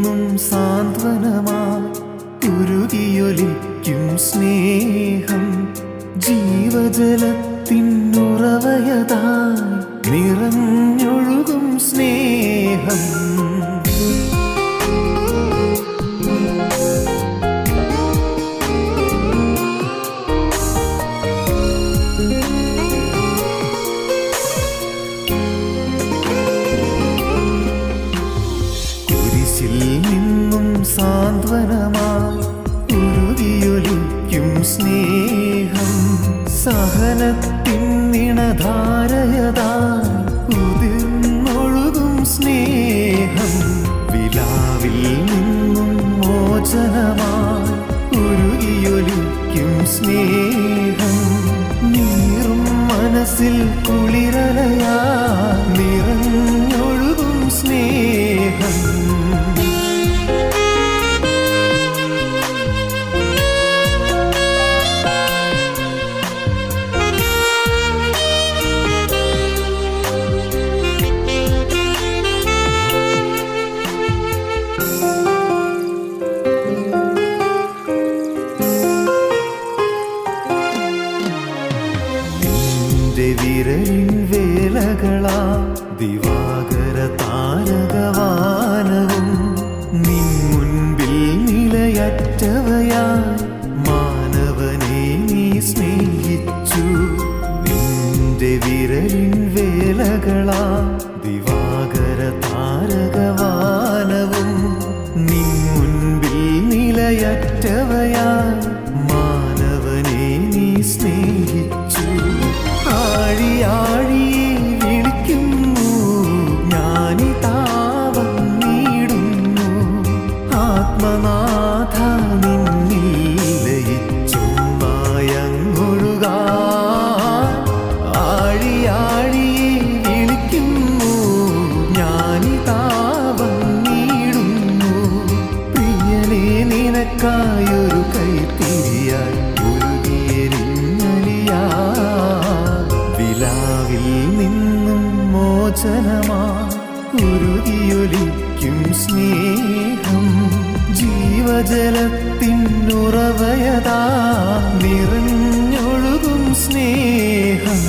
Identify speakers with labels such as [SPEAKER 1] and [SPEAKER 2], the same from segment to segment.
[SPEAKER 1] നിന്നും സാന്ത്വനമായി ഉരുകിയൊലിക്കും സ്നേഹം ജീവജലത്തിനുറവയതായി നിറഞ്ഞൊഴുകും സ്നേഹം. സാന്ത്വനമായി ഉരുകിയൊലിക്കും സ്നേഹം സഹനത്തിൻ നിണധാരയതായി ഉതിർന്നൊഴുകും സ്നേഹം. വിലാവിൽ നിന്നും മോചനമായി ഉരുകിയൊലിക്കും സ്നേഹം നീറും മനസ്സിൽ കുളിരലയായി നിറഞ്ഞൊഴുകും സ്നേഹം. വിരലിൻ വേലകളാ ദിവാകര താരകവാനവും നിൻ മുൻപിൽ നിലയറ്റവയായി മാനവനെ നീ സ്നേഹിച്ചു. നിന്റെ വിരലിൻ വേലകളാ ദിവാകര താരകവാനവും നിൻ മുൻപിൽ നിലയറ്റവയായി മാനവനെ നീ സ്നേഹിച്ചു. ആഴിയാഴിയെ വിളിക്കുന്നു ഞാനിതാവം നീടുന്നു ആത്മനാഥ നിന്നിൽ ലയിച്ചൊന്നായങ്ങൊഴുകാൻ. ആഴിയാഴിയെ വിളിക്കുന്നു ഞാനിതാവം നീടുന്നു പ്രിയനേ നിനക്കായൊരു കൈത്തിരിയായി വിലാവിൽ നിന്നും മോചനമായി ഉരുകിയൊലിക്കും സ്നേഹം ജീവജലത്തിനുറവയതായി നിറഞ്ഞൊഴുകും സ്നേഹം.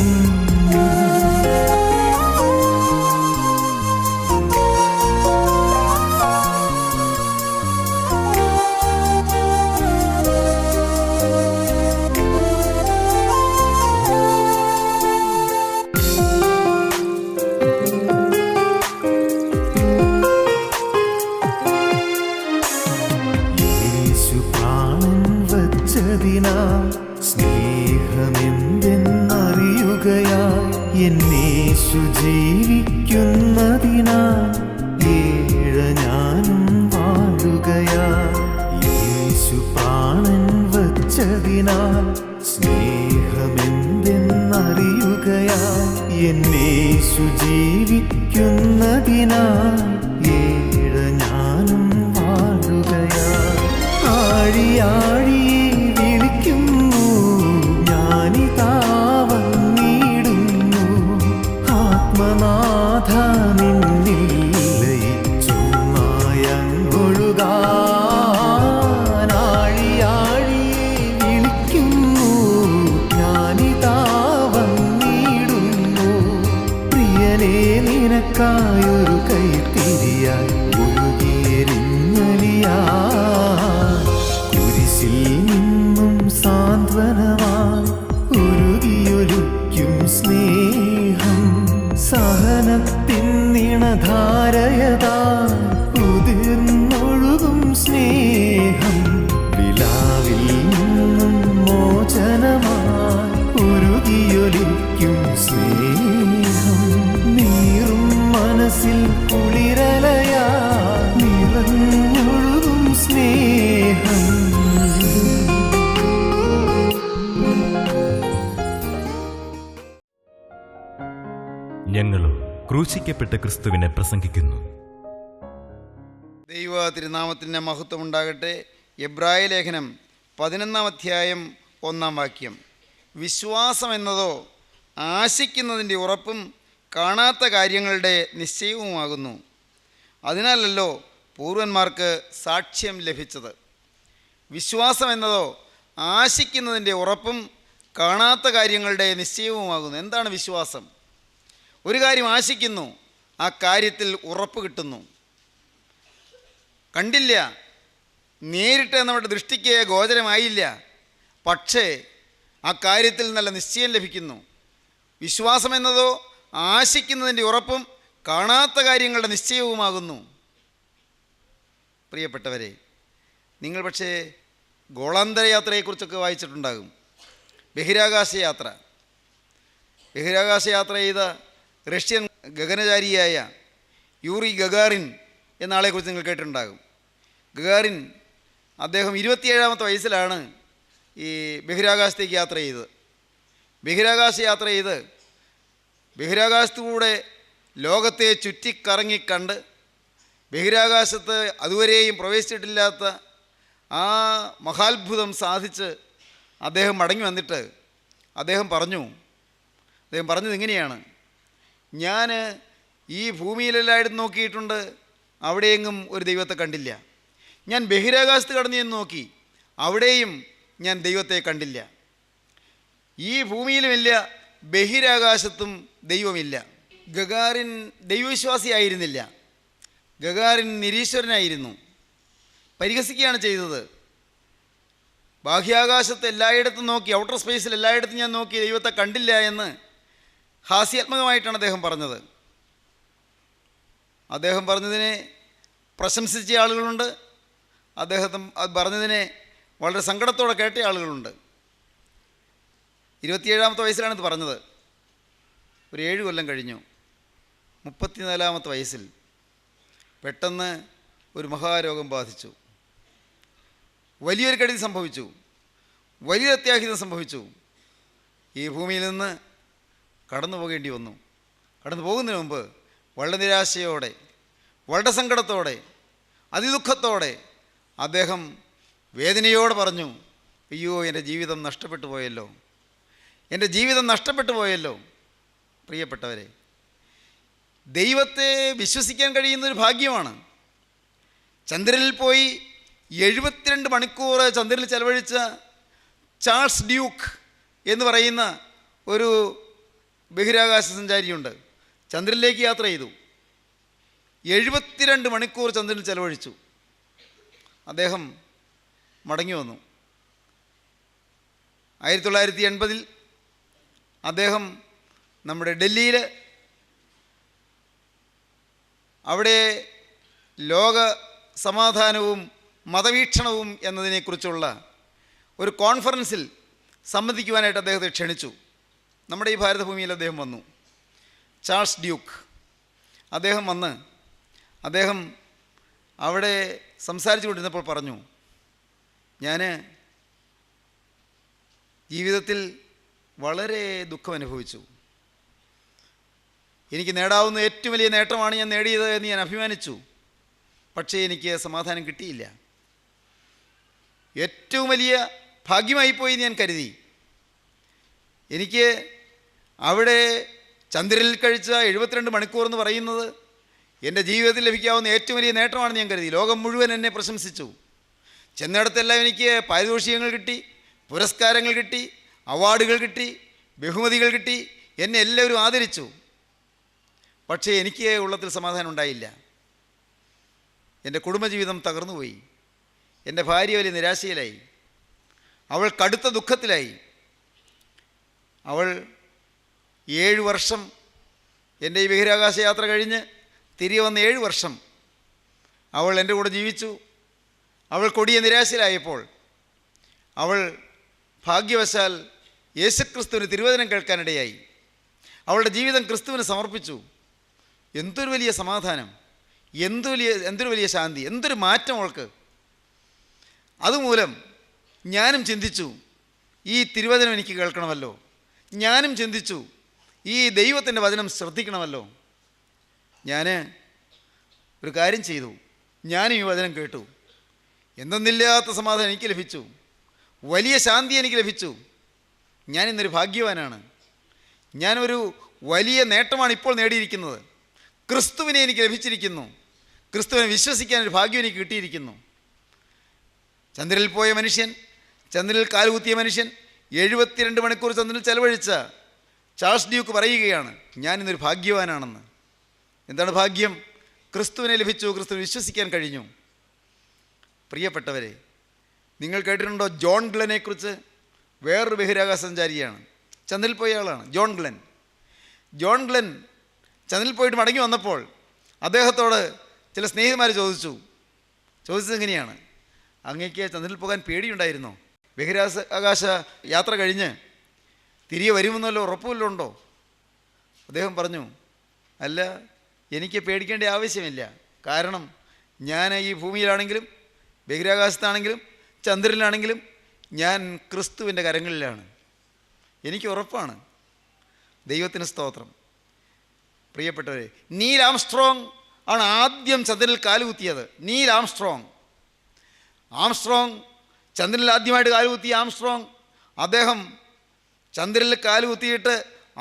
[SPEAKER 1] സ്നേഹമെന്തെന്നറിയുകയായി എന്നേശു ജീവിക്കുന്നതിനാൽ ഏഴ ഞാനും വാഴുകയായി. യേശു പ്രാണൻ വച്ചതിനാൽ സ്നേഹമെന്തെന്നറിയുകയായി എന്നേശു ജീവിക്കുന്നതിനാൽ ഏഴ ഞാനും വാഴുകയായി. ആഴിയാഴിയെ വിളിക്കുന്നു ഞാനിതാവം നീടുന്നു ആത്മനാഥ നിന്നിൽ ലയിച്ചൊന്നായങ്ങൊഴുകാൻ. ആഴിയാഴിയെ വിളിക്കുന്നു ഞാനിതാവം നീടുന്നു പ്രിയനേ നിനക്കായൊരു കൈത്തിരിയായി കുരിശിൽ നിന്നും സാന്ത്വനമായി ഉരുകിയൊലിക്കും സ്നേഹം സഹനത്തിൻ നിണധാരയതായി ഉതിർന്നൊഴുകും സ്നേഹം. വിലാവിൽ നിന്നും മോചനമായി ഉരുകിയൊലിക്കും സ്നേഹം നീറും മനസ്സിൽ കുളിരലയായി നിറഞ്ഞൊഴുകും സ്നേഹം.
[SPEAKER 2] ഞങ്ങളും ക്രൂശിക്കപ്പെട്ട ക്രിസ്തുവിനെ പ്രസംഗിക്കുന്നു.
[SPEAKER 3] ദൈവ തിരുനാമത്തിൻ്റെ മഹത്വം ഉണ്ടാകട്ടെ. എബ്രായ ലേഖനം 11-ാം അധ്യായം 1-ാം വാക്യം. വിശ്വാസം എന്നതോ ആശിക്കുന്നതിൻ്റെ ഉറപ്പും കാണാത്ത കാര്യങ്ങളുടെ നിശ്ചയവുമാകുന്നു. അതിനാലല്ലോ പൂർവന്മാർക്ക് സാക്ഷ്യം ലഭിച്ചത്. വിശ്വാസം എന്നതോ ആശിക്കുന്നതിൻ്റെ ഉറപ്പും കാണാത്ത കാര്യങ്ങളുടെ നിശ്ചയവുമാകുന്നു. എന്താണ് വിശ്വാസം? ഒരു കാര്യം ആശിക്കുന്നു, ആ കാര്യത്തിൽ ഉറപ്പ് കിട്ടുന്നു. കണ്ടില്ല, നേരിട്ട് നമ്മുടെ ദൃഷ്ടിക്ക് ഗോചരമായില്ല, പക്ഷേ ആ കാര്യത്തിൽ നല്ല നിശ്ചയം ലഭിക്കുന്നു. വിശ്വാസം എന്നതോ ആശിക്കുന്നതിൻ്റെ ഉറപ്പും കാണാത്ത കാര്യങ്ങളുടെ നിശ്ചയവുമാകുന്നു. പ്രിയപ്പെട്ടവരെ, നിങ്ങൾ പക്ഷേ ഗോളാന്തര യാത്രയെക്കുറിച്ചൊക്കെ വായിച്ചിട്ടുണ്ടാകും. ബഹിരാകാശ യാത്ര ചെയ്ത റഷ്യൻ ഗഗനചാരിയായ യൂറി ഗഗാറിൻ എന്ന ആളെക്കുറിച്ച് നിങ്ങൾ കേട്ടിട്ടുണ്ടാകും. ഗഗാറിൻ അദ്ദേഹം 27-ാമത്തെ വയസ്സിലാണ് ഈ ബഹിരാകാശത്തേക്ക് യാത്ര ചെയ്തത്. ബഹിരാകാശത്തുകൂടെ ലോകത്തെ ചുറ്റിക്കറങ്ങിക്കണ്ട് ബഹിരാകാശത്ത് അതുവരെയും പ്രവേശിച്ചിട്ടില്ലാത്ത ആ മഹാത്ഭുതം സാധിച്ച് അദ്ദേഹം മടങ്ങി വന്നിട്ട് അദ്ദേഹം പറഞ്ഞത് ഇങ്ങനെയാണ്: ഞാൻ ഈ ഭൂമിയിലെല്ലായിടത്തും നോക്കിയിട്ടുണ്ട്, അവിടെയെങ്ങും ഒരു ദൈവത്തെ കണ്ടില്ല. ഞാൻ ബഹിരാകാശത്ത് കടന്നു ചെന്ന് നോക്കി, അവിടെയും ഞാൻ ദൈവത്തെ കണ്ടില്ല. ഈ ഭൂമിയിലുമില്ല, ബഹിരാകാശത്തും ദൈവമില്ല. Gagarin ദൈവവിശ്വാസിയായിരുന്നില്ല, Gagarin നിരീശ്വരനായിരുന്നു. പരിഹസിക്കുകയാണ് ചെയ്തത്. ബാഹ്യാകാശത്ത് എല്ലായിടത്തും നോക്കി, ഔട്ടർ സ്പേസിൽ എല്ലായിടത്തും ഞാൻ നോക്കി, ദൈവത്തെ കണ്ടില്ല എന്ന് ഹാസ്യാത്മകമായിട്ടാണ് അദ്ദേഹം പറഞ്ഞത്. അദ്ദേഹം പറഞ്ഞതിനെ പ്രശംസിച്ച ആളുകളുണ്ട്, അദ്ദേഹം അത് പറഞ്ഞതിനെ വളരെ സങ്കടത്തോടെ കേട്ട ആളുകളുണ്ട്. 27-ാമത്തെ വയസ്സിലാണ് ഇത് പറഞ്ഞത്. ഒരു 7 കൊല്ലം കഴിഞ്ഞു. 34-ാമത്തെ വയസ്സിൽ പെട്ടെന്ന് ഒരു മഹാരോഗം ബാധിച്ചു. വലിയൊരു കെടുതി സംഭവിച്ചു, വലിയൊരു അത്യാഹിതം സംഭവിച്ചു. ഈ ഭൂമിയിൽ നിന്ന് കടന്നു പോകേണ്ടി വന്നു. കടന്നു പോകുന്നതിന് മുമ്പ് വളരെ നിരാശയോടെ, വളരെ സങ്കടത്തോടെ, അതിദുഃഖത്തോടെ അദ്ദേഹം വേദനയോടെ പറഞ്ഞു, അയ്യോ, എൻ്റെ ജീവിതം നഷ്ടപ്പെട്ടു പോയല്ലോ, എൻ്റെ ജീവിതം നഷ്ടപ്പെട്ടു പോയല്ലോ. പ്രിയപ്പെട്ടവരെ, ദൈവത്തെ വിശ്വസിക്കാൻ കഴിയുന്നൊരു ഭാഗ്യമാണ്. ചന്ദ്രനിൽ പോയി 72 മണിക്കൂർ ചന്ദ്രനിൽ ചെലവഴിച്ച ചാൾസ് ഡ്യൂക്ക് എന്ന് പറയുന്ന ഒരു ബഹിരാകാശ സഞ്ചാരിയുണ്ട്. ചന്ദ്രനിലേക്ക് യാത്ര ചെയ്തു, 72 മണിക്കൂർ ചന്ദ്രനിൽ ചെലവഴിച്ചു. അദ്ദേഹം മടങ്ങി വന്നു. 1980-ൽ അദ്ദേഹം നമ്മുടെ ഡൽഹിയിൽ അവിടെ ലോക സമാധാനവും മതവീക്ഷണവും എന്നതിനെക്കുറിച്ചുള്ള ഒരു കോൺഫറൻസിൽ സംബന്ധിക്കുവാനായിട്ട് അദ്ദേഹത്തെ ക്ഷണിച്ചു. നമ്മുടെ ഈ ഭാരതഭൂമിയിൽ അദ്ദേഹം വന്നു. ചാൾസ് ഡ്യൂക്ക് അദ്ദേഹം വന്ന് അദ്ദേഹം അവിടെ സംസാരിച്ചു കൊണ്ടിരുന്നപ്പോൾ പറഞ്ഞു, ഞാൻ ജീവിതത്തിൽ വളരെ ദുഃഖം അനുഭവിച്ചു. എനിക്ക് നേടാവുന്ന ഏറ്റവും വലിയ നേട്ടമാണ് ഞാൻ നേടിയത് എന്ന് ഞാൻ അഭിമാനിച്ചു. പക്ഷേ എനിക്ക് സമാധാനം കിട്ടിയില്ല. ഏറ്റവും വലിയ ഭാഗ്യമായിപ്പോയി ഞാൻ കരുതി. എനിക്ക് അവിടെ ചന്ദ്രനിൽ കഴിച്ച 72 മണിക്കൂർ എന്ന് പറയുന്നത് എൻ്റെ ജീവിതത്തിൽ ലഭിക്കാവുന്ന ഏറ്റവും വലിയ നേട്ടമാണെന്ന് ഞാൻ കരുതി. ലോകം മുഴുവൻ എന്നെ പ്രശംസിച്ചു. ചെന്നിടത്തെല്ലാം എനിക്ക് പാരിതോഷികങ്ങൾ കിട്ടി, പുരസ്കാരങ്ങൾ കിട്ടി, അവാർഡുകൾ കിട്ടി, ബഹുമതികൾ കിട്ടി, എന്നെ എല്ലാവരും ആദരിച്ചു. പക്ഷേ എനിക്ക് ഉള്ളത്തിൽ സമാധാനം ഉണ്ടായില്ല. എൻ്റെ കുടുംബജീവിതം തകർന്നുപോയി. എൻ്റെ ഭാര്യ വലിയ നിരാശയിലായി. അവൾ കടുത്ത ദുഃഖത്തിലായി. അവൾ 7 വർഷം എൻ്റെ ഈ ബഹിരാകാശ യാത്ര കഴിഞ്ഞ് തിരികെ വന്ന 7 വർഷം അവൾ എൻ്റെ കൂടെ ജീവിച്ചു. അവൾ കൊടിയ നിരാശയിലായപ്പോൾ അവൾ ഭാഗ്യവശാൽ യേശുക്രിസ്തുവിന് തിരുവചനം കേൾക്കാനിടയായി. അവളുടെ ജീവിതം ക്രിസ്തുവിന് സമർപ്പിച്ചു. എന്തൊരു വലിയ സമാധാനം, എന്തൊരു വലിയ ശാന്തി, എന്തൊരു മാറ്റം അവൾക്ക്. അതുമൂലം ഞാനും ചിന്തിച്ചു, ഈ തിരുവചനം എനിക്ക് കേൾക്കണമല്ലോ. ഞാനും ചിന്തിച്ചു, ഈ ദൈവത്തിൻ്റെ വചനം ശ്രദ്ധിക്കണമല്ലോ. ഞാൻ ഒരു കാര്യം ചെയ്തു. ഞാനും ഈ വചനം കേട്ടു. എന്തെന്നില്ലാത്ത സമാധാനം എനിക്ക് ലഭിച്ചു. വലിയ ശാന്തി എനിക്ക് ലഭിച്ചു. ഞാനിന്നൊരു ഭാഗ്യവാനാണ്. ഞാനൊരു വലിയ നേട്ടമാണ് ഇപ്പോൾ നേടിയിരിക്കുന്നത്. ക്രിസ്തുവിനെ എനിക്ക് ലഭിച്ചിരിക്കുന്നു. ക്രിസ്തുവിനെ വിശ്വസിക്കാൻ ഒരു ഭാഗ്യം എനിക്ക് കിട്ടിയിരിക്കുന്നു. ചന്ദ്രനിൽ പോയ മനുഷ്യൻ, ചന്ദ്രനിൽ കാലുകുത്തിയ മനുഷ്യൻ, 72 മണിക്കൂർ ചന്ദ്രനിൽ ചെലവഴിച്ച ചാൾസ് ഡ്യൂക്ക് പറയുകയാണ്, ഞാനിന്നൊരു ഭാഗ്യവാനാണെന്ന്. എന്താണ് ഭാഗ്യം? ക്രിസ്തുവിനെ ലഭിച്ചു, ക്രിസ്തുവിനെ വിശ്വസിക്കാൻ കഴിഞ്ഞു. പ്രിയപ്പെട്ടവരെ, നിങ്ങൾ കേട്ടിട്ടുണ്ടോ ജോൺ ഗ്ലെനെക്കുറിച്ച്? വേറൊരു ബഹിരാകാശ സഞ്ചാരിയാണ്, ചന്ദ്രനിൽ പോയ ആളാണ് ജോൺ ഗ്ലെൻ. ജോൺ ഗ്ലെൻ ചന്ദ്രനിൽ പോയിട്ട് മടങ്ങി വന്നപ്പോൾ അദ്ദേഹത്തോട് ചില സ്നേഹിതന്മാർ ചോദിച്ചത് എങ്ങനെയാണ്, അങ്ങേക്ക് ചന്ദ്രനിൽ പോകാൻ പേടിയുണ്ടായിരുന്നോ? ബഹിരാകാശ യാത്ര കഴിഞ്ഞ് തിരികെ വരുമെന്നല്ലോ ഉറപ്പുമല്ലോ ഉണ്ടോ? അദ്ദേഹം പറഞ്ഞു, അല്ല, എനിക്ക് പേടിക്കേണ്ട ആവശ്യമില്ല. കാരണം ഞാൻ ഈ ഭൂമിയിലാണെങ്കിലും ബഹിരാകാശത്താണെങ്കിലും ചന്ദ്രനിലാണെങ്കിലും ഞാൻ ക്രിസ്തുവിൻ്റെ കരങ്ങളിലാണ്. എനിക്ക് ഉറപ്പാണ്. ദൈവത്തിന് സ്തോത്രം. പ്രിയപ്പെട്ടവരെ, നീൽ ആംസ്ട്രോങ് ആണ് ആദ്യം ചന്ദ്രനിൽ കാലുകുത്തിയത്. നീൽ ആംസ്ട്രോങ് ചന്ദ്രനിൽ ആദ്യമായിട്ട് കാലുകുത്തിയ ആംസ്ട്രോങ്, അദ്ദേഹം ചന്ദ്രനിൽ കാലുകുത്തിയിട്ട്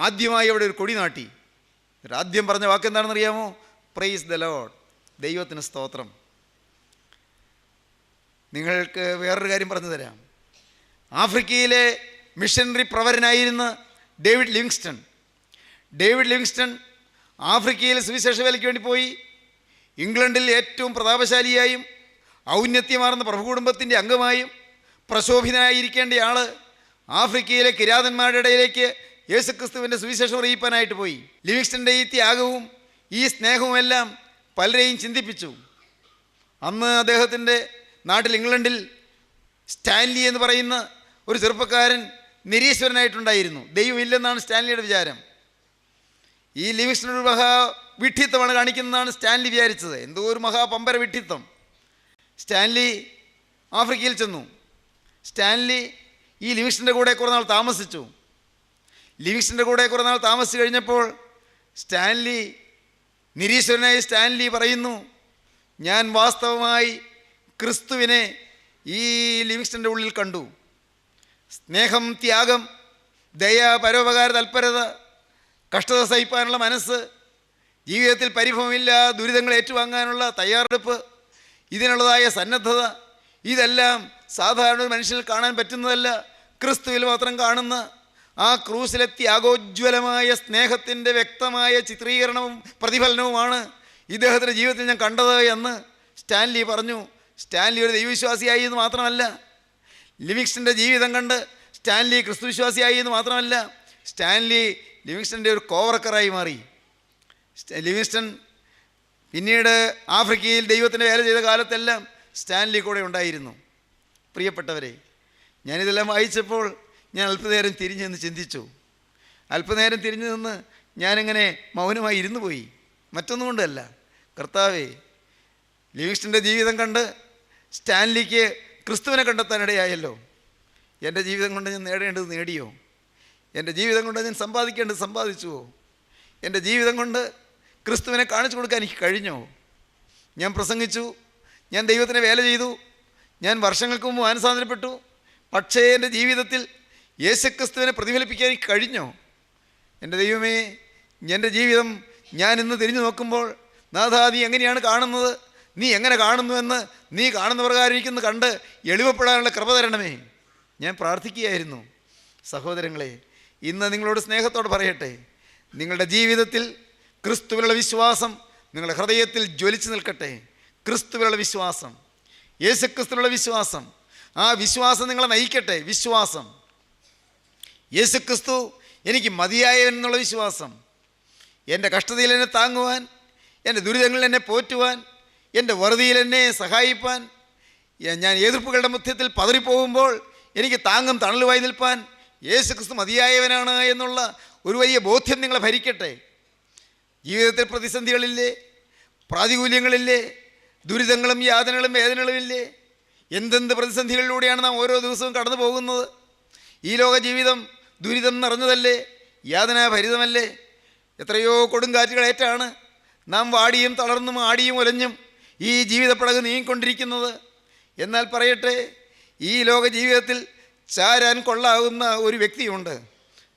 [SPEAKER 3] ആദ്യമായി അവിടെ ഒരു കൊടി നാട്ടി. ആദ്യം പറഞ്ഞ വാക്ക് എന്താണെന്ന് അറിയാമോ? Praise the Lord. ദൈവത്തിന് സ്തോത്രം. നിങ്ങൾക്ക് വേറൊരു കാര്യം പറഞ്ഞു തരാം. ആഫ്രിക്കയിലെ മിഷനറി പ്രവരനായിരുന്ന ഡേവിഡ് ലിവിങ്സ്റ്റൺ ആഫ്രിക്കയിൽ സുവിശേഷ വേലയ്ക്ക് വേണ്ടി പോയി. ഇംഗ്ലണ്ടിൽ ഏറ്റവും പ്രതാപശാലിയായും ഔന്നത്യമാർന്ന പ്രഭുകുടുംബത്തിൻ്റെ അംഗമായും പ്രശോഭിതനായിരിക്കേണ്ട ആൾ ആഫ്രിക്കയിലെ കിരാതന്മാരുടെ ഇടയിലേക്ക് യേശുക്രിസ്തുവിൻ്റെ സുവിശേഷം അറിയിപ്പാനായിട്ട് പോയി. ലിവിങ്സ്റ്റൻ്റെ ഈ ത്യാഗവും ഈ സ്നേഹവുമെല്ലാം പലരെയും ചിന്തിപ്പിച്ചു. അന്ന് അദ്ദേഹത്തിൻ്റെ നാട്ടിൽ ഇംഗ്ലണ്ടിൽ സ്റ്റാൻലി എന്ന് പറയുന്ന ഒരു ചെറുപ്പക്കാരൻ നിരീശ്വരനായിട്ടുണ്ടായിരുന്നു. ദൈവമില്ലെന്നാണ് സ്റ്റാൻലിയുടെ വിചാരം. ഈ ലിവിങ്സ്റ്റൺ ഒരു വിഡ്ഢിത്തമാണ് കാണിക്കുന്നതാണ് സ്റ്റാൻലി വിചാരിച്ചത്. എന്തോ ഒരു മഹാപമ്പര വിഡ്ഢിത്തം. സ്റ്റാൻലി ആഫ്രിക്കയിൽ ചെന്നു. സ്റ്റാൻലി ഈ ലിവിങ്സ്റ്റൻ്റെ കൂടെ കുറേ നാൾ താമസിച്ചു. താമസിച്ചു കഴിഞ്ഞപ്പോൾ നിരീശ്വരനായ സ്റ്റാൻലി പറയുന്നു, ഞാൻ വാസ്തവമായി ക്രിസ്തുവിനെ ഈ ലിവിങ്സ്റ്റൻ്റെ ഉള്ളിൽ കണ്ടു. സ്നേഹം, ത്യാഗം, ദയ, പരോപകാര തൽപരത, കഷ്ടത സഹിപ്പാനുള്ള മനസ്സ്, ജീവിതത്തിൽ പരിഭവമില്ല, ദുരിതങ്ങൾ ഏറ്റുവാങ്ങാനുള്ള തയ്യാറെടുപ്പ്, ഇതിനുള്ളതായ സന്നദ്ധത, ഇതെല്ലാം സാധാരണ ഒരു മനുഷ്യനിൽ കാണാൻ പറ്റുന്നതല്ല. ക്രിസ്തുവിൽ മാത്രം കാണുന്ന ആ ക്രൂസിലെ ത്യാഗോജ്വലമായ സ്നേഹത്തിൻ്റെ വ്യക്തമായ ചിത്രീകരണവും പ്രതിഫലനവുമാണ് ഇദ്ദേഹത്തിൻ്റെ ജീവിതത്തിൽ ഞാൻ കണ്ടത് എന്ന് സ്റ്റാൻലി പറഞ്ഞു. സ്റ്റാൻലി ഒരു ദൈവവിശ്വാസിയായി എന്ന് മാത്രമല്ല, ലിവിങ്സ്റ്റൻ്റെ ജീവിതം കണ്ട് സ്റ്റാൻലി ക്രിസ്തുവിശ്വാസിയായി എന്ന് മാത്രമല്ല, സ്റ്റാൻലി ലിവിങ്സ്റ്റൻ്റെ ഒരു കോവർക്കറായി മാറി. ലിവിങ്സ്റ്റൺ പിന്നീട് ആഫ്രിക്കയിൽ ദൈവത്തിൻ്റെ വേല ചെയ്ത കാലത്തെല്ലാം സ്റ്റാൻലി കൂടെ ഉണ്ടായിരുന്നു. പ്രിയപ്പെട്ടവരെ, ഞാനിതെല്ലാം വായിച്ചപ്പോൾ ഞാൻ അല്പനേരം തിരിഞ്ഞു നിന്ന് ചിന്തിച്ചു. അല്പനേരം തിരിഞ്ഞു നിന്ന് ഞാനിങ്ങനെ മൗനമായി ഇരുന്നു പോയി. മറ്റൊന്നും കൊണ്ടല്ല, കർത്താവേ, ലിവിങ്സ്റ്റൻ്റെ ജീവിതം കണ്ട് സ്റ്റാൻലിക്ക് ക്രിസ്തുവിനെ കണ്ടെത്താനിടയായല്ലോ. എൻ്റെ ജീവിതം കൊണ്ട് ഞാൻ നേടേണ്ടത് നേടിയോ? എൻ്റെ ജീവിതം കൊണ്ട് ഞാൻ സമ്പാദിക്കേണ്ടത് സമ്പാദിച്ചുവോ? എൻ്റെ ജീവിതം കൊണ്ട് ക്രിസ്തുവിനെ കാണിച്ചു കൊടുക്കാൻ എനിക്ക് കഴിഞ്ഞോ? ഞാൻ പ്രസംഗിച്ചു, ഞാൻ ദൈവത്തിന് വേല ചെയ്തു, ഞാൻ വർഷങ്ങൾക്ക് മുമ്പ് മാനസാന്തരപ്പെട്ടു. പക്ഷേ എൻ്റെ ജീവിതത്തിൽ യേശുക്രിസ്തുവിനെ പ്രതിഫലിപ്പിക്കാൻ എനിക്ക് കഴിഞ്ഞോ? എൻ്റെ ദൈവമേ, എൻ്റെ ജീവിതം ഞാൻ ഇന്ന് തിരിഞ്ഞു നോക്കുമ്പോൾ, നാഥാ, നീ എങ്ങനെയാണ് കാണുന്നത്? നീ എങ്ങനെ കാണുന്നുവെന്ന് നീ കാണുന്ന പ്രകാരം ഇരിക്കുന്നു കണ്ട് എളിമപ്പെടാനുള്ള കൃപ തരണമേ. ഞാൻ പ്രാർത്ഥിക്കുകയായിരുന്നു. സഹോദരങ്ങളെ, ഇന്ന് നിങ്ങളോട് സ്നേഹത്തോടെ പറയട്ടെ, നിങ്ങളുടെ ജീവിതത്തിൽ ക്രിസ്തുവിലുള്ള വിശ്വാസം നിങ്ങളുടെ ഹൃദയത്തിൽ ജ്വലിച്ചു നിൽക്കട്ടെ. ക്രിസ്തുവിലുള്ള വിശ്വാസം, യേശുക്രിസ്തുവിലുള്ള വിശ്വാസം, ആ വിശ്വാസം നിങ്ങളെ നയിക്കട്ടെ. വിശ്വാസം, യേശുക്രിസ്തു എനിക്ക് മതിയായവൻ എന്നുള്ള വിശ്വാസം, എൻ്റെ കഷ്ടതയിൽ എന്നെ താങ്ങുവാൻ, എൻ്റെ ദുരിതങ്ങളിൽ എന്നെ പോറ്റുവാൻ, എൻ്റെ വറുതിയിൽ എന്നെ സഹായിപ്പാൻ, ഞാൻ എതിർപ്പുകളുടെ മധ്യത്തിൽ പതറിപ്പോകുമ്പോൾ എനിക്ക് താങ്ങും തണലുമായി നിൽപ്പാൻ യേശുക്രിസ്തു മതിയായവനാണ് എന്നുള്ള ഒരു വലിയ ബോധ്യം നിങ്ങളെ ഭരിക്കട്ടെ. ജീവിതത്തിൽ പ്രതിസന്ധികളില്ലേ, പ്രാതികൂല്യങ്ങളില്ലേ, ദുരിതങ്ങളും യാതനകളും വേദനകളുമില്ലേ? എന്തെന്ത് പ്രതിസന്ധികളിലൂടെയാണ് നാം ഓരോ ദിവസവും കടന്നു പോകുന്നത്. ഈ ലോക ജീവിതം ദുരിതം നിറഞ്ഞതല്ലേ, യാതനാഭരിതമല്ലേ? എത്രയോ കൊടുങ്കാറ്റുകളേറ്റാണ് നാം വാടിയും തളർന്നും ആടിയും ഒലഞ്ഞും ഈ ജീവിതപ്പടക് നീങ്ങിക്കൊണ്ടിരിക്കുന്നത്. എന്നാൽ പറയട്ടെ, ഈ ലോക ജീവിതത്തിൽ ചാരാൻ കൊള്ളാവുന്ന ഒരു വ്യക്തിയുണ്ട്.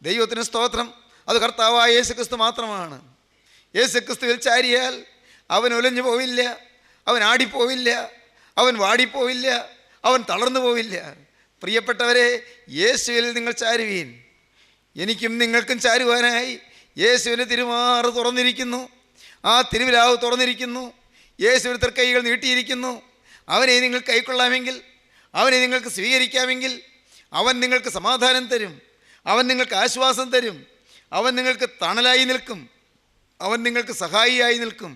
[SPEAKER 3] ദൈവത്തിന് സ്തോത്രം. അത് കർത്താവായ യേശുക്രിസ്തു മാത്രമാണ്. യേശുക്രിസ്തുവിൽ ചാരിയാൽ അവൻ ഒലഞ്ഞു പോവില്ല, അവൻ ആടിപ്പോവില്ല, അവൻ വാടിപ്പോവില്ല, അവൻ തളർന്നു പോവില്ല. പ്രിയപ്പെട്ടവരെ, യേശുവിൽ നിങ്ങൾ ചാരുവീൻ. എനിക്കും നിങ്ങൾക്കും ചാരുവാനായി യേശുവിൻ്റെ തിരുമാറ് തുറന്നിരിക്കുന്നു, ആ തിരുവിലാവ് തുറന്നിരിക്കുന്നു. യേശുവിന് തൃക്കൈകൾ നീട്ടിയിരിക്കുന്നു. അവനെ നിങ്ങൾ കൈക്കൊള്ളാമെങ്കിൽ, അവനെ നിങ്ങൾക്ക് സ്വീകരിക്കാമെങ്കിൽ അവൻ നിങ്ങൾക്ക് സമാധാനം തരും, അവൻ നിങ്ങൾക്ക് ആശ്വാസം തരും, അവൻ നിങ്ങൾക്ക് തണലായി നിൽക്കും, അവൻ നിങ്ങൾക്ക് സഹായിയായി നിൽക്കും.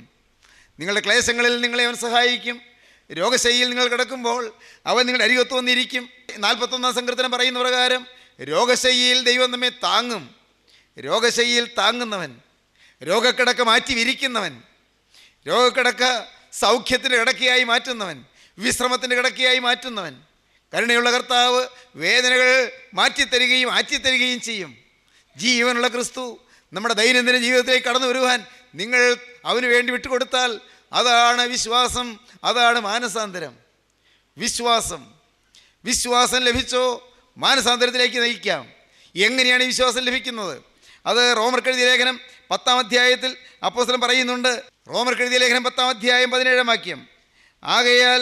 [SPEAKER 3] നിങ്ങളുടെ ക്ലേശങ്ങളിൽ നിങ്ങളെ അവൻ സഹായിക്കും. രോഗശൈലിയിൽ നിങ്ങൾ കിടക്കുമ്പോൾ അവൻ നിങ്ങളുടെ അരികത്ത് വന്നിരിക്കും. 41-ാം സങ്കീർത്തനം പറയുന്ന പ്രകാരം രോഗശൈലിയിൽ ദൈവം നമ്മെ താങ്ങും. രോഗശൈലിയിൽ താങ്ങുന്നവൻ, രോഗക്കിടക്ക മാറ്റി വിരിക്കുന്നവൻ, രോഗക്കിടക്ക സൗഖ്യത്തിൻ്റെ കിടക്കയായി മാറ്റുന്നവൻ, വിശ്രമത്തിൻ്റെ കിടക്കയായി മാറ്റുന്നവൻ. കരുണയുള്ള കർത്താവ് വേദനകൾ മാറ്റിത്തരികയും ആറ്റിത്തരികയും ചെയ്യും. ജീവനുള്ള ക്രിസ്തു നമ്മുടെ ദൈനംദിന ജീവിതത്തിലേക്ക് കടന്നു വരുവാൻ നിങ്ങൾ അവന് വേണ്ടി വിട്ടുകൊടുത്താൽ അതാണ് വിശ്വാസം, അതാണ് മാനസാന്തരം. വിശ്വാസം ലഭിച്ചോ മാനസാന്തരത്തിലേക്ക് നയിക്കാം. എങ്ങനെയാണ് ഈ വിശ്വാസം ലഭിക്കുന്നത്? അത് റോമർക്കെഴുതിയ ലേഖനം 10-ാം അധ്യായത്തിൽ അപ്പോസ്തലൻ പറയുന്നുണ്ട്. റോമർക്കെഴുതിയ ലേഖനം 10-ാം അധ്യായം 17-ാം വാക്യം, ആകയാൽ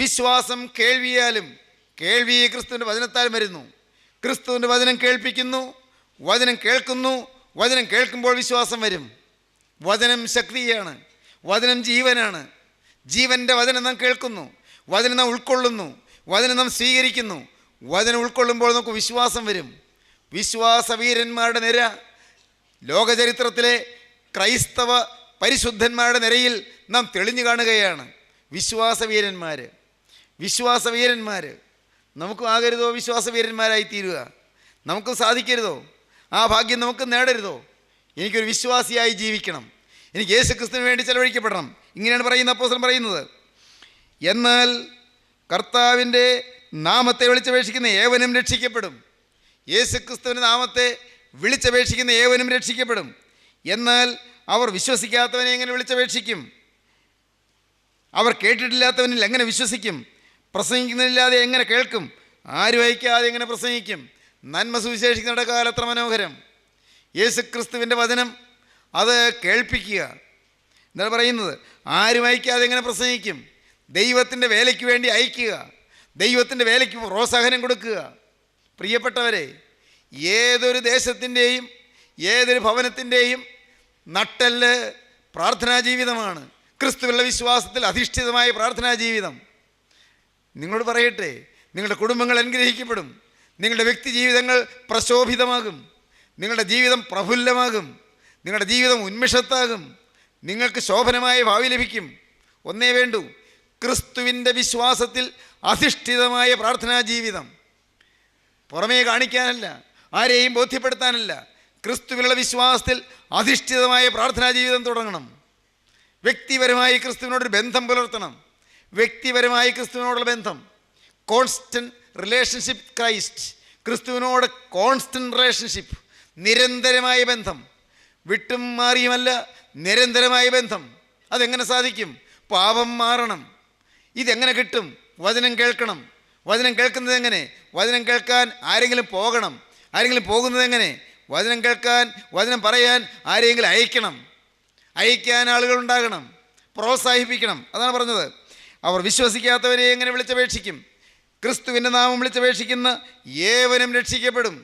[SPEAKER 3] വിശ്വാസം കേൾവിയാലും കേൾവി ക്രിസ്തുവിൻ്റെ വചനത്താൽ വരുന്നു. ക്രിസ്തുവിൻ്റെ വചനം കേൾപ്പിക്കുന്നു, വചനം കേൾക്കുന്നു, വചനം കേൾക്കുമ്പോൾ വിശ്വാസം വരും. വചനം ശക്തിയാണ്, വചനം ജീവനാണ്. ജീവൻ്റെ വചനം നാം കേൾക്കുന്നു, വചനം നാം ഉൾക്കൊള്ളുന്നു, വചനം നാം സ്വീകരിക്കുന്നു. വചനം ഉൾക്കൊള്ളുമ്പോൾ നമുക്ക് വിശ്വാസം വരും. വിശ്വാസവീരന്മാരുടെ നിര ലോകചരിത്രത്തിലെ ക്രൈസ്തവ പരിശുദ്ധന്മാരുടെ നിരയിൽ നാം തെളിഞ്ഞു കാണുകയാണ്. വിശ്വാസവീരന്മാർ നമുക്കും ആകരുതോ? വിശ്വാസവീരന്മാരായി തീരുക നമുക്കും സാധിക്കരുതോ? ആ ഭാഗ്യം നമുക്ക് നേടരുതോ? എനിക്കൊരു വിശ്വാസിയായി ജീവിക്കണം, എനിക്ക് യേശുക്രിസ്തുവിന് വേണ്ടി ചെലവഴിക്കപ്പെടണം. ഇങ്ങനെയാണ് പറയുന്ന അപ്പോസ്തലൻ പറയുന്നത്. എന്നാൽ കർത്താവിൻ്റെ നാമത്തെ വിളിച്ചപേക്ഷിക്കുന്ന ഏവനും രക്ഷിക്കപ്പെടും. യേശുക്രിസ്തുവിൻ്റെ നാമത്തെ വിളിച്ചപേക്ഷിക്കുന്ന ഏവനും രക്ഷിക്കപ്പെടും. എന്നാൽ അവർ വിശ്വസിക്കാത്തവനെ എങ്ങനെ വിളിച്ചപേക്ഷിക്കും? അവർ കേട്ടിട്ടില്ലാത്തവനിൽ എങ്ങനെ വിശ്വസിക്കും? പ്രസംഗിക്കുന്നില്ലാതെ എങ്ങനെ കേൾക്കും? ആരും അയക്കാതെ എങ്ങനെ പ്രസംഗിക്കും? നന്മ സുവിശേഷിക്കുന്ന കാലം എത്ര മനോഹരം! യേശുക്രിസ്തുവിൻ്റെ വചനം അത് കേൾപ്പിക്കുക. എന്താണ് പറയുന്നത്? ആരും അയക്കാതെ എങ്ങനെ പ്രസംഗിക്കും? ദൈവത്തിൻ്റെ വേലയ്ക്ക് വേണ്ടി അയക്കുക, ദൈവത്തിൻ്റെ വേലയ്ക്ക് പ്രോത്സാഹനം കൊടുക്കുക. പ്രിയപ്പെട്ടവരെ, ഏതൊരു ദേശത്തിൻ്റെയും ഏതൊരു ഭവനത്തിൻ്റെയും നട്ടെല്ല് പ്രാർത്ഥനാ ജീവിതമാണ്. ക്രിസ്തുവിലുള്ള വിശ്വാസത്തിൽ അധിഷ്ഠിതമായ പ്രാർത്ഥനാ ജീവിതം. നിങ്ങളോട് പറയട്ടെ, നിങ്ങളുടെ കുടുംബങ്ങൾ അനുഗ്രഹിക്കപ്പെടും, നിങ്ങളുടെ വ്യക്തി ജീവിതങ്ങൾ പ്രശോഭിതമാകും, നിങ്ങളുടെ ജീവിതം പ്രഫുല്ലമാകും, നിങ്ങളുടെ ജീവിതം ഉന്മിഷത്താകും, നിങ്ങൾക്ക് ശോഭനമായ ഭാവി ലഭിക്കും. ഒന്നേ വേണ്ടൂ, ക്രിസ്തുവിൻ്റെ വിശ്വാസത്തിൽ അധിഷ്ഠിതമായ പ്രാർത്ഥനാ ജീവിതം. പുറമേ കാണിക്കാനല്ല, ആരെയും ബോധ്യപ്പെടുത്താനല്ല, ക്രിസ്തുവിലുള്ള വിശ്വാസത്തിൽ അധിഷ്ഠിതമായ പ്രാർത്ഥനാ ജീവിതം തുടങ്ങണം. വ്യക്തിപരമായി ക്രിസ്തുവിനോടൊരു ബന്ധം പുലർത്തണം. വ്യക്തിപരമായി ക്രിസ്തുവിനോടുള്ള ബന്ധം, കോൺസ്റ്റൻറ്റ് റിലേഷൻഷിപ്പ് ക്രൈസ്റ്റ്. ക്രിസ്തുവിനോട് കോൺസ്റ്റൻറ്റ് റിലേഷൻഷിപ്പ്, നിരന്തരമായ ബന്ധം, വിട്ടും മാറിയുമല്ല, നിരന്തരമായ ബന്ധം. അതെങ്ങനെ സാധിക്കും? പാപം മാറണം. ഇതെങ്ങനെ കിട്ടും? വചനം കേൾക്കണം. വചനം കേൾക്കുന്നത് എങ്ങനെ? വചനം കേൾക്കാൻ ആരെങ്കിലും പോകണം. ആരെങ്കിലും പോകുന്നത് എങ്ങനെ? വചനം കേൾക്കാൻ, വചനം പറയാൻ ആരെങ്കിലും അയക്കണം. അയക്കാൻ ആളുകളുണ്ടാകണം, പ്രോത്സാഹിപ്പിക്കണം. അതാണ് പറഞ്ഞത്. അവർ വിശ്വസിക്കാത്തവരെ എങ്ങനെ വിളിച്ചപേക്ഷിക്കും? ക്രിസ്തുവിൻ്റെ നാമം വിളിച്ചപേക്ഷിക്കുന്ന ഏവനും രക്ഷിക്കപ്പെടും.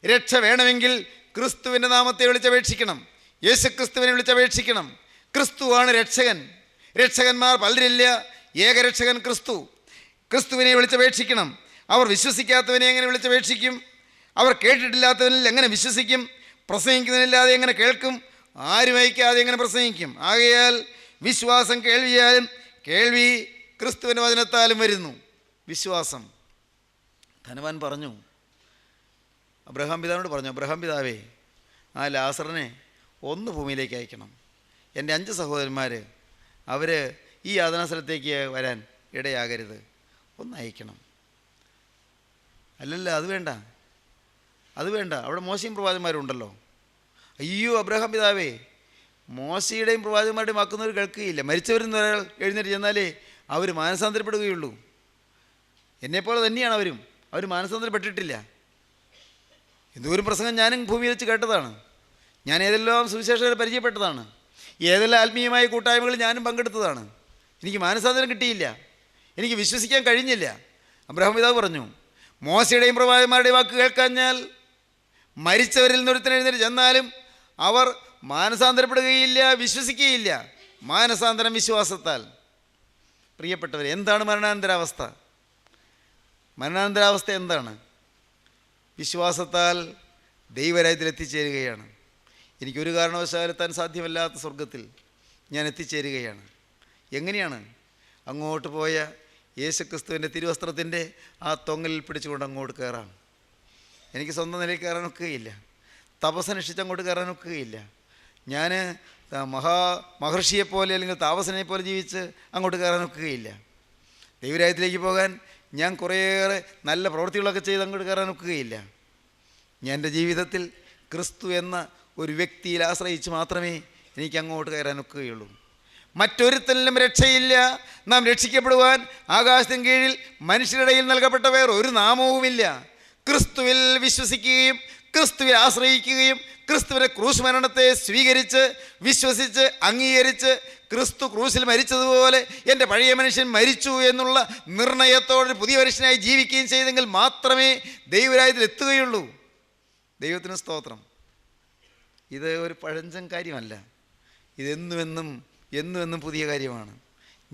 [SPEAKER 3] രക്ഷ വേണമെങ്കിൽ ക്രിസ്തുവിൻ്റെ നാമത്തെ വിളിച്ചപേക്ഷിക്കണം, യേശുക്രിസ്തുവിനെ വിളിച്ചപേക്ഷിക്കണം. ക്രിസ്തുവാണ് രക്ഷകൻ. രക്ഷകന്മാർ പലരില്ല, ഏകരക്ഷകൻ ക്രിസ്തു. ക്രിസ്തുവിനെ വിളിച്ചപേക്ഷിക്കണം. അവർ വിശ്വസിക്കാത്തവനെ എങ്ങനെ വിളിച്ചപേക്ഷിക്കും? അവർ കേട്ടിട്ടില്ലാത്തവനിൽ എങ്ങനെ വിശ്വസിക്കും? പ്രസംഗിക്കുന്നതിനില്ലാതെ എങ്ങനെ കേൾക്കും? ആരും അയക്കാതെ എങ്ങനെ പ്രസംഗിക്കും? ആകയാൽ വിശ്വാസം കേൾവിയാലും കേൾവി ക്രിസ്തുവിൻ്റെ വചനത്താലും വരുന്നു. വിശ്വാസം. ധനവാൻ പറഞ്ഞു, അബ്രഹാം പിതാവിനോട് പറഞ്ഞു, അബ്രഹാം പിതാവേ, ആ ലാസറിനെ ഒന്ന് ഭൂമിയിലേക്ക് അയക്കണം. എൻ്റെ 5 സഹോദരന്മാർ അവർ ഈ യാതനാ സ്ഥലത്തേക്ക് വരാൻ ഇടയാകരുത്, ഒന്ന് അയക്കണം. അല്ലല്ല, അത് വേണ്ട, അവിടെ മോശയും പ്രവാചകന്മാരും ഉണ്ടല്ലോ. അയ്യോ അബ്രഹാം പിതാവേ, മോശയുടെയും പ്രവാചകന്മാരുടെയും വാക്കുന്നവർ കേൾക്കുകയില്ല. മരിച്ചവരിൽ നിന്ന് ഒരാൾ എഴുന്നേറ്റ് ചെന്നാലേ അവർ മാനസാന്തരപ്പെടുകയുള്ളൂ. എന്നെപ്പോലെ തന്നെയാണ് അവർ മാനസാന്തരപ്പെട്ടിട്ടില്ല. എന്തോരം പ്രസംഗം ഞാനും ഭൂമിയിൽ വെച്ച് കേട്ടതാണ്. ഞാൻ ഏതെല്ലാം സുവിശേഷകരെ പരിചയപ്പെട്ടതാണ്, ഏതെല്ലാം ആത്മീയമായ കൂട്ടായ്മകൾ ഞാനും പങ്കെടുത്തതാണ്. എനിക്ക് മാനസാന്തരം കിട്ടിയില്ല, എനിക്ക് വിശ്വസിക്കാൻ കഴിഞ്ഞില്ല. അബ്രഹാം പിതാവ് പറഞ്ഞു, മോശയുടെയും പ്രവാചകന്മാരുടെയും വാക്ക് കേൾക്കാഞ്ഞാൽ മരിച്ചവരിൽ നിന്നൊരുത്തൻ എഴുന്നേറ്റ് ചെന്നാലും അവർ മാനസാന്തരപ്പെടുകയില്ല, വിശ്വസിക്കുകയില്ല. മാനസാന്തരം വിശ്വാസത്താൽ. പ്രിയപ്പെട്ടവർ, എന്താണ് മരണാനന്തരാവസ്ഥ? മരണാനന്തരാവസ്ഥ എന്താണ്? വിശ്വാസത്താൽ ദൈവരാജ്യത്തിൽ എത്തിച്ചേരുകയാണ്. എനിക്കൊരു കാരണവശാലും എത്താൻ സാധ്യമല്ലാത്ത സ്വർഗത്തിൽ ഞാൻ എത്തിച്ചേരുകയാണ്. എങ്ങനെയാണ്? അങ്ങോട്ട് പോയ യേശുക്രിസ്തുവിൻ്റെ തിരുവസ്ത്രത്തിൻ്റെ ആ തൊങ്ങലിൽ പിടിച്ചുകൊണ്ട് അങ്ങോട്ട് കയറാം. എനിക്ക് സ്വന്തം നിലയിൽ കയറാനൊക്കുകയില്ല, തപസ്സനുഷ്ഠിച്ച് അങ്ങോട്ട് കയറാനൊക്കുകയില്ല. ഞാൻ മഹർഷിയെപ്പോലെ അല്ലെങ്കിൽ താപസനെ പോലെ ജീവിച്ച് അങ്ങോട്ട് കയറാനൊക്കുകയില്ല. ദൈവരാജ്യത്തിലേക്ക് പോകാൻ ഞാൻ കുറേയേറെ നല്ല പ്രവൃത്തികളൊക്കെ ചെയ്ത് അങ്ങോട്ട് കയറാനൊക്കുകയില്ല. ഞാൻ എൻ്റെ ജീവിതത്തിൽ ക്രിസ്തു എന്ന ഒരു വ്യക്തിയിൽ ആശ്രയിച്ച് മാത്രമേ എനിക്ക് അങ്ങോട്ട് കയറാനൊക്കുകയുള്ളൂ. മറ്റൊരുത്തനിലും രക്ഷയില്ല. നാം രക്ഷിക്കപ്പെടുവാൻ ആകാശത്തിന് കീഴിൽ മനുഷ്യരുടെയിൽ നൽകപ്പെട്ട വേറെ ഒരു നാമവുമില്ല. ക്രിസ്തുവിൽ വിശ്വസിക്കുകയും ക്രിസ്തുവിൽ ആശ്രയിക്കുകയും ക്രിസ്തുവിൻ്റെ ക്രൂശ് മരണത്തെ സ്വീകരിച്ച് വിശ്വസിച്ച് അംഗീകരിച്ച് ക്രിസ്തു ക്രൂശിൽ മരിച്ചതുപോലെ എൻ്റെ പഴയ മനുഷ്യൻ മരിച്ചു എന്നുള്ള നിർണയത്തോടെ പുതിയ മനുഷ്യനായി ജീവിക്കുകയും ചെയ്തെങ്കിൽ മാത്രമേ ദൈവരാജ്യത്തിൽ എത്തുകയുള്ളൂ. ദൈവത്തിന് സ്തോത്രം. ഇത് ഒരു പഴഞ്ചൻ കാര്യമല്ല, ഇതെന്നും പുതിയ കാര്യമാണ്.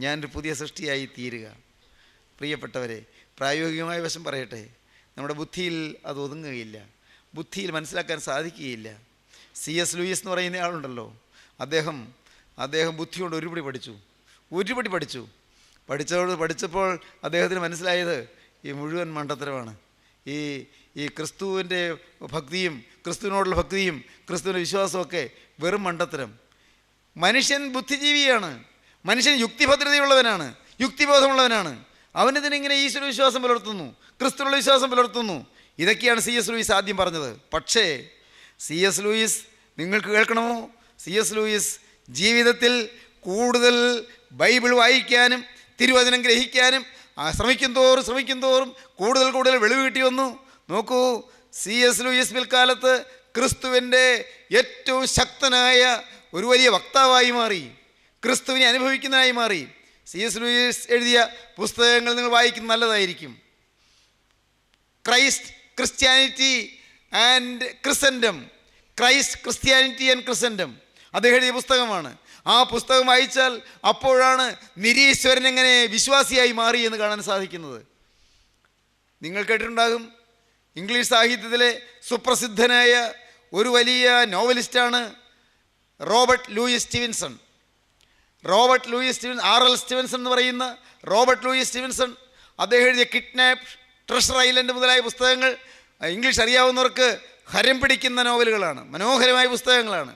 [SPEAKER 3] ഞാനൊരു പുതിയ സൃഷ്ടിയായി തീരുക. പ്രിയപ്പെട്ടവരെ, പ്രായോഗികമായ വശം പറയട്ടെ, നമ്മുടെ ബുദ്ധിയിൽ അത് ഒതുങ്ങുകയില്ല, ബുദ്ധിയിൽ മനസ്സിലാക്കാൻ സാധിക്കുകയില്ല. C.S. ലൂയിസ് എന്ന് പറയുന്ന ആളുണ്ടല്ലോ, അദ്ദേഹം ബുദ്ധി കൊണ്ട് ഒരുപടി പഠിച്ചു. പഠിച്ചപ്പോൾ അദ്ദേഹത്തിന് മനസ്സിലായത് ഈ മുഴുവൻ മണ്ടത്തരമാണ്. ഈ ക്രിസ്തുവിൻ്റെ ഭക്തിയും ക്രിസ്തുവിനോടുള്ള ഭക്തിയും ക്രിസ്തുവിൻ്റെ വിശ്വാസമൊക്കെ വെറും മണ്ടത്തരം. മനുഷ്യൻ ബുദ്ധിജീവിയാണ്, മനുഷ്യൻ യുക്തിഭദ്രതയുള്ളവനാണ്, യുക്തിബോധമുള്ളവനാണ്. അവനിതിനിങ്ങനെ ഈശ്വര വിശ്വാസം പുലർത്തുന്നു, ക്രിസ്തുവിനുള്ള വിശ്വാസം പുലർത്തുന്നു. ഇതൊക്കെയാണ് C.S. ലൂയിസ് ആദ്യം പറഞ്ഞത്. പക്ഷേ C.S. ലൂയിസ്, നിങ്ങൾക്ക് കേൾക്കണമോ, C.S. ലൂയിസ് ജീവിതത്തിൽ കൂടുതൽ ബൈബിൾ വായിക്കാനും തിരുവചനം ഗ്രഹിക്കാനും ശ്രമിക്കും തോറും കൂടുതൽ വെളിവ് കിട്ടി വന്നു. നോക്കൂ, C.S. ലൂയിസ് പിൽക്കാലത്ത് ക്രിസ്തുവിൻ്റെ ഏറ്റവും ശക്തനായ ഒരു വലിയ വക്താവായി മാറി, ക്രിസ്തുവിനെ അനുഭവിക്കുന്നതായി മാറി. C.S. ലൂയിസ് എഴുതിയ പുസ്തകങ്ങൾ നിങ്ങൾ വായിക്കുന്നത് നല്ലതായിരിക്കും. ക്രിസ്ത്യാനിറ്റി ആൻഡ് ക്രിസൻഡം അദ്ദേഹം എഴുതിയ പുസ്തകമാണ്. ആ പുസ്തകം വായിച്ചാൽ അപ്പോഴാണ് നിരീശ്വരൻ എങ്ങനെ വിശ്വാസിയായി മാറി എന്ന് കാണാൻ സാധിക്കുന്നത്. നിങ്ങൾ കേട്ടിട്ടുണ്ടാകും, ഇംഗ്ലീഷ് സാഹിത്യത്തിലെ സുപ്രസിദ്ധനായ ഒരു വലിയ നോവലിസ്റ്റാണ് Robert Louis Stevenson. R.L. Stevenson എന്ന് പറയുന്ന റോബർട്ട് ലൂയിസ് സ്റ്റീവൻസൺ അദ്ദേഹം എഴുതിയ കിഡ്നാപ്പ്, ട്രഷർ ഐലൻഡ് മുതലായ പുസ്തകങ്ങൾ ഇംഗ്ലീഷ് അറിയാവുന്നവർക്ക് ഹരം പിടിക്കുന്ന നോവലുകളാണ്, മനോഹരമായ പുസ്തകങ്ങളാണ്.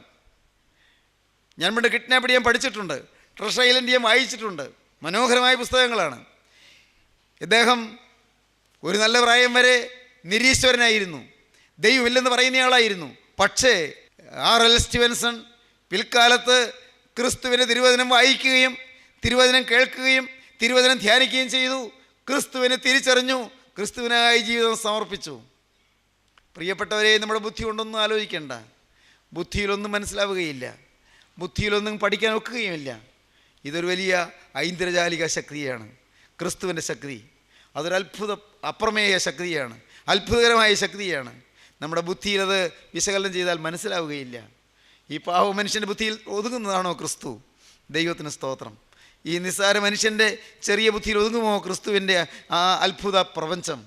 [SPEAKER 3] ഞാൻ പണ്ട് കിഡ്നാപ്പ് ഞാൻ പഠിച്ചിട്ടുണ്ട്, ട്രഷർ ഐലൻഡ് ഞാൻ വായിച്ചിട്ടുണ്ട്. മനോഹരമായ പുസ്തകങ്ങളാണ്. ഇദ്ദേഹം ഒരു നല്ല പ്രായം വരെ നിരീശ്വരനായിരുന്നു, ദൈവമില്ലെന്ന് പറയുന്നയാളായിരുന്നു. പക്ഷേ R.L. സ്റ്റീവൻസൺ പിൽക്കാലത്ത് ക്രിസ്തുവിൻ്റെ തിരുവചനം വായിക്കുകയും തിരുവചനം കേൾക്കുകയും തിരുവചനം ധ്യാനിക്കുകയും ചെയ്തു. ക്രിസ്തുവിനെ തിരിച്ചറിഞ്ഞു, ക്രിസ്തുവിനായി ജീവിതം സമർപ്പിച്ചു. പ്രിയപ്പെട്ടവരെ, നമ്മുടെ ബുദ്ധി കൊണ്ടൊന്നും ആലോചിക്കേണ്ട, ബുദ്ധിയിലൊന്നും മനസ്സിലാവുകയില്ല, ബുദ്ധിയിലൊന്നും പഠിക്കാൻ ഒക്കുകയുമില്ല. ഇതൊരു വലിയ ഐന്ദ്രജാലിക ശക്തിയാണ്, ക്രിസ്തുവിൻ്റെ ശക്തി. അതൊരു അപ്രമേയ ശക്തിയാണ്, അത്ഭുതകരമായ ശക്തിയാണ്. നമ്മുടെ ബുദ്ധിയിൽ അത് വിശകലനം ചെയ്താൽ മനസ്സിലാവുകയില്ല. ഈ പാവ മനുഷ്യൻ്റെ ബുദ്ധിയിൽ ഒതുങ്ങുന്നതാണോ ക്രിസ്തു? ദൈവത്തിന് സ്തോത്രം. ഈ നിസ്സാര മനുഷ്യൻ്റെ ചെറിയ ബുദ്ധിയിൽ ഒതുങ്ങുമോ ക്രിസ്തുവിൻ്റെ ആ അത്ഭുത പ്രപഞ്ചം?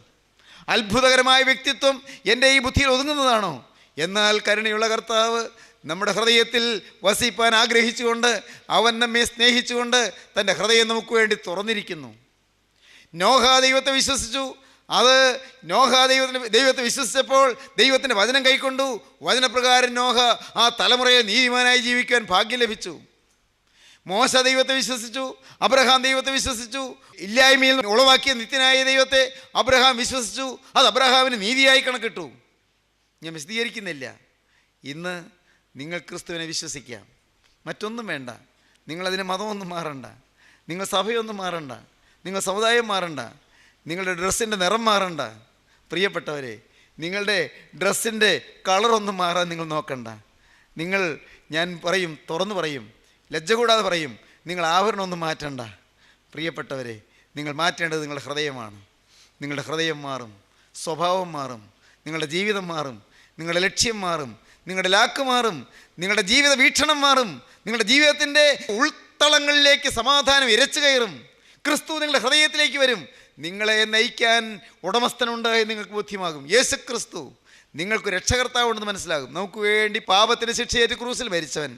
[SPEAKER 3] അത്ഭുതകരമായ വ്യക്തിത്വം എൻ്റെ ഈ ബുദ്ധിയിൽ ഒതുങ്ങുന്നതാണോ? എന്നാൽ കരുണയുള്ള കർത്താവ് നമ്മുടെ ഹൃദയത്തിൽ വസിപ്പാൻ ആഗ്രഹിച്ചുകൊണ്ട്, അവൻ നമ്മെ സ്നേഹിച്ചുകൊണ്ട് തൻ്റെ ഹൃദയം നമുക്ക് വേണ്ടി തുറന്നിരിക്കുന്നു. നോഹ ദൈവത്തെ വിശ്വസിച്ചു. നോഹ ദൈവത്തെ വിശ്വസിച്ചപ്പോൾ ദൈവത്തിൻ്റെ വചനം കൈക്കൊണ്ടു. വചനപ്രകാരം നോഹ ആ തലമുറയിൽ നീതിമാനായി ജീവിക്കാൻ ഭാഗ്യം ലഭിച്ചു. മോശ ദൈവത്തെ വിശ്വസിച്ചു, അബ്രഹാം ദൈവത്തെ വിശ്വസിച്ചു. ഇല്ലായ്മയിൽ ഉളവാക്കിയ നിത്യനായ ദൈവത്തെ അബ്രഹാം വിശ്വസിച്ചു. അത് അബ്രഹാമിന് നീതിയായി കണക്കിട്ടു. ഞാൻ വിശദീകരിക്കുന്നില്ല. ഇന്ന് നിങ്ങൾ ക്രിസ്തുവിനെ വിശ്വസിക്കാം, മറ്റൊന്നും വേണ്ട. നിങ്ങളതിന് മതമൊന്നും മാറണ്ട, നിങ്ങൾ സഭയൊന്നും മാറണ്ട, നിങ്ങൾ സമുദായം മാറണ്ട, നിങ്ങളുടെ ഡ്രസ്സിൻ്റെ നിറം മാറണ്ട. പ്രിയപ്പെട്ടവരെ, നിങ്ങളുടെ ഡ്രസ്സിൻ്റെ കളറൊന്നും മാറാൻ നിങ്ങൾ നോക്കണ്ട. ഞാൻ തുറന്നു പറയും, ലജ്ജ കൂടാതെ പറയും, നിങ്ങൾ ആഭരണമൊന്നും മാറ്റണ്ട. പ്രിയപ്പെട്ടവരെ, നിങ്ങൾ മാറ്റേണ്ടത് നിങ്ങളുടെ ഹൃദയമാണ്. നിങ്ങളുടെ ഹൃദയം മാറും, സ്വഭാവം മാറും, നിങ്ങളുടെ ജീവിതം മാറും, നിങ്ങളുടെ ലക്ഷ്യം മാറും, നിങ്ങളുടെ ലാക്ക് മാറും, നിങ്ങളുടെ ജീവിത വീക്ഷണം മാറും. നിങ്ങളുടെ ജീവിതത്തിൻ്റെ ഉൾത്തളങ്ങളിലേക്ക് സമാധാനം ഇരച്ചു കയറും. ക്രിസ്തു നിങ്ങളുടെ ഹൃദയത്തിലേക്ക് വരും. നിങ്ങളെ നയിക്കാൻ ഉടമസ്ഥനുണ്ട് എന്ന് നിങ്ങൾക്ക് ബോധ്യമാകും. യേശു ക്രിസ്തു നിങ്ങൾക്ക് രക്ഷകർത്താവുണ്ടെന്ന് മനസ്സിലാകും. നമുക്ക് വേണ്ടി പാപത്തിന് ശിക്ഷയേറ്റ് ക്രൂസിൽ മരിച്ചവൻ,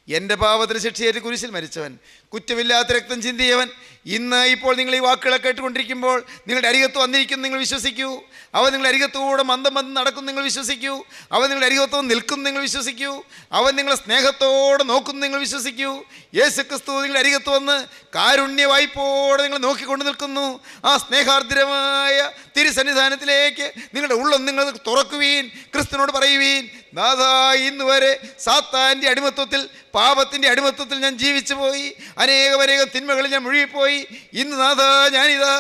[SPEAKER 3] എൻ്റെ പാപത്തിന് ശിക്ഷയേറ്റ് കുരിശിൽ മരിച്ചവൻ, കുറ്റമില്ലാത്ത രക്തം ചിന്തിയവൻ ഇന്ന് ഇപ്പോൾ നിങ്ങൾ ഈ വാക്കുകളെ കേട്ടുകൊണ്ടിരിക്കുമ്പോൾ നിങ്ങളുടെ അരികത്ത് വന്നിരിക്കും നിങ്ങൾ വിശ്വസിക്കൂ. അവൻ നിങ്ങളുടെ അരികത്തോടെ മന്ദം നടക്കും നിങ്ങൾ വിശ്വസിക്കൂ. അവൻ നിങ്ങളുടെ അരികത്തോടെ നിൽക്കും നിങ്ങൾ വിശ്വസിക്കൂ. അവൻ നിങ്ങളെ സ്നേഹത്തോടെ നോക്കും നിങ്ങൾ വിശ്വസിക്കൂ. യേശു ക്രിസ്തു നിങ്ങളുടെ അരികത്ത് വന്ന് കാരുണ്യ വായ്പോടെ നിങ്ങൾ നോക്കിക്കൊണ്ട് നിൽക്കുന്നു. ആ സ്നേഹാർദ്രമായ തിരുസന്നിധാനത്തിലേക്ക് നിങ്ങളുടെ ഉള്ളം നിങ്ങൾ തുറക്കുവീൻ. ക്രിസ്തുവിനോട് പറയുവീൻ, നാഥാ, ഇന്ന് വരെ സാത്താൻ്റെ അടിമത്വത്തിൽ, പാപത്തിൻ്റെ അടിമത്വത്തിൽ ഞാൻ ജീവിച്ചു പോയി. അനേകം തിന്മകളിൽ ഞാൻ മുഴുകിപ്പോയി. ഇന്ന് നാഥാ, ഞാനിതാ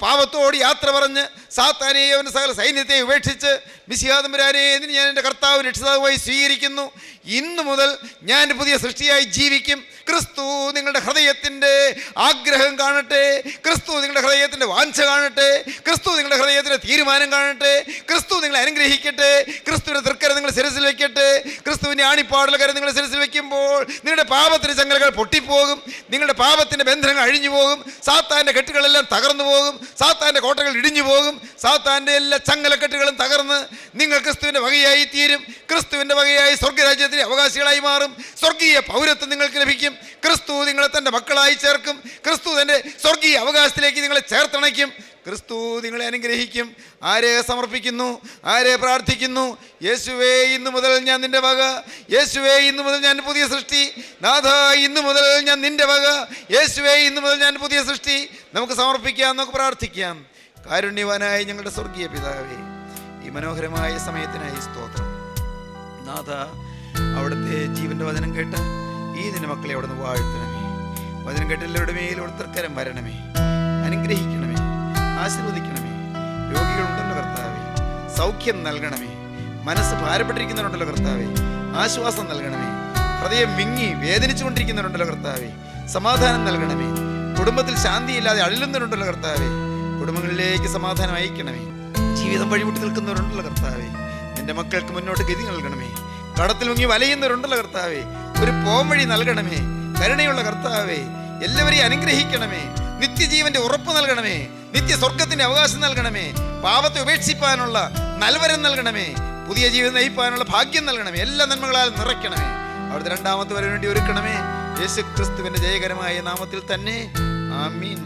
[SPEAKER 3] പാപത്തോട് യാത്ര പറഞ്ഞ് സാത്താനെ അവൻ്റെ സകല സൈന്യത്തെ ഉപേക്ഷിച്ച് മിശിഹാതമ്പുരാനെ ഇതിന് ഞാൻ എൻ്റെ കർത്താവ് രക്ഷിതാവുമായി സ്വീകരിക്കുന്നു. ഇന്നു മുതൽ ഞാൻ പുതിയ സൃഷ്ടിയായി ജീവിക്കും. ക്രിസ്തു നിങ്ങളുടെ ഹൃദയത്തിൻ്റെ ആഗ്രഹം കാണട്ടെ. ക്രിസ്തു നിങ്ങളുടെ ഹൃദയത്തിൻ്റെ വാഞ്ച കാണട്ടെ. ക്രിസ്തു നിങ്ങളുടെ ഹൃദയത്തിൻ്റെ തീരുമാനം കാണട്ടെ. ക്രിസ്തു നിങ്ങളെ അനുഗ്രഹിക്കട്ടെ. ക്രിസ്തുവിൻ്റെ തൃക്കരം നിങ്ങൾ ശിരസിൽ വെക്കട്ടെ. ക്രിസ്തുവിൻ്റെ ആണിപ്പാടുള്ള കരം നിങ്ങൾ ശിരസിൽ വെക്കുമ്പോൾ നിങ്ങളുടെ പാപത്തിൻ്റെ ചങ്ങലകൾ പൊട്ടിപ്പോകും. നിങ്ങളുടെ പാപത്തിൻ്റെ ബന്ധനങ്ങൾ അഴിഞ്ഞു പോകും. സാത്താൻ്റെ കെട്ടുകളെല്ലാം തകർന്നു പോകും. സാത്താൻ്റെ കോട്ടകൾ ഇടിഞ്ഞു പോകും. സാത്താൻ്റെ എല്ലാ ചങ്ങലക്കെട്ടുകളും തകർന്ന് നിങ്ങൾ ക്രിസ്തുവിൻ്റെ വകയായി തീരും. ക്രിസ്തുവിൻ്റെ വകയായി സ്വർഗരാജ്യത്തിൻ്റെ അവകാശികളായി മാറും. സ്വർഗീയ പൗരത്വം നിങ്ങൾക്ക് ലഭിക്കും. ക്രിസ്തു നിങ്ങളെ തൻ്റെ മക്കളായി ചേർക്കും. ക്രിസ്തു തൻ്റെ സ്വർഗീയ അവകാശത്തിലേക്ക് നിങ്ങളെ ചേർത്തണയ്ക്കും. ക്രിസ്തു നിങ്ങളെ അനുഗ്രഹിക്കും. ആരെ സമർപ്പിക്കുന്നു? ആരെ പ്രാർത്ഥിക്കുന്നു? യേശുവേ, ഇന്നു മുതൽ ഞാൻ നിൻ്റെ വക. യേശുവേ, ഇന്നു മുതൽ ഞാൻ പുതിയ സൃഷ്ടി. നാഥ, ഇന്നു മുതൽ ഞാൻ നിൻ്റെ വക. യേശുവേ, ഇന്നു മുതൽ ഞാൻ പുതിയ സൃഷ്ടി. നമുക്ക് സമർപ്പിക്കാം, നമുക്ക് പ്രാർത്ഥിക്കാം. കാരുണ്യവാനായ ഞങ്ങളുടെ സ്വർഗീയ പിതാവേ, ഈ മനോഹരമായ സമയത്തിനായി സ്തോത്രം. നാഥ, അവിടുത്തെ ജീവൻ്റെ വചനം കേട്ട ഈ നിന്റെ മക്കളെ അവിടെ നിന്ന് വാഴ്ത്തണമേ. വചനം കേട്ട എല്ലാവരുടെ മേൽ തൃക്കരം വരണമേ. അനുഗ്രഹിക്കണമേ, ആശീർവദിക്കണമേ. രോഗികളുണ്ടല്ലോ കർത്താവേ, സൗഖ്യം നൽകണമേ. മനസ്സ് ഭാരപ്പെട്ടിരിക്കുന്നവരുണ്ടല്ലോ കർത്താവേ, ആശ്വാസം നൽകണമേ. ഹൃദയം വിങ്ങി വേദനിച്ചു കൊണ്ടിരിക്കുന്നവരുണ്ടല്ലോ കർത്താവേ, സമാധാനം നൽകണമേ. കുടുംബത്തിൽ ശാന്തിയില്ലാതെ അഴലുന്നവരുണ്ടല്ലോ കർത്താവേ, കുടുംബങ്ങളിലേക്ക് സമാധാനം അയക്കണമേ. ജീവിതം വഴിവിട്ട് നിൽക്കുന്നവരുണ്ടല്ലോ കർത്താവേ, നിന്റെ മക്കൾക്ക് മുന്നോട്ട് ഗതി നൽകണമേ. കടത്തിൽ മുങ്ങി വലയുന്നവരുണ്ടല്ലോ കർത്താവേ, ഒരു പോംവഴി നൽകണമേ. കരുണയുള്ള കർത്താവേ, എല്ലാവരെയും അനുഗ്രഹിക്കണമേ. നിത്യജീവന്റെ ഉറപ്പ് നൽകണമേ. നിത്യ സ്വർഗത്തിന്റെ അവകാശം നൽകണമേ. പാപത്തെ ഉപേക്ഷിപ്പാനുള്ള നൽവരം നൽകണമേ. പുതിയ ജീവിതം നയിപ്പാനുള്ള ഭാഗ്യം നൽകണമേ. എല്ലാ നന്മകളാൽ നിറയ്ക്കണമേ. അവിടുത്തെ രണ്ടാമത്തെ വരവിന് വേണ്ടി ഒരുക്കണമേ. യേശു ക്രിസ്തുവിന്റെ ജയകരമായ നാമത്തിൽ തന്നെ. ആമീൻ.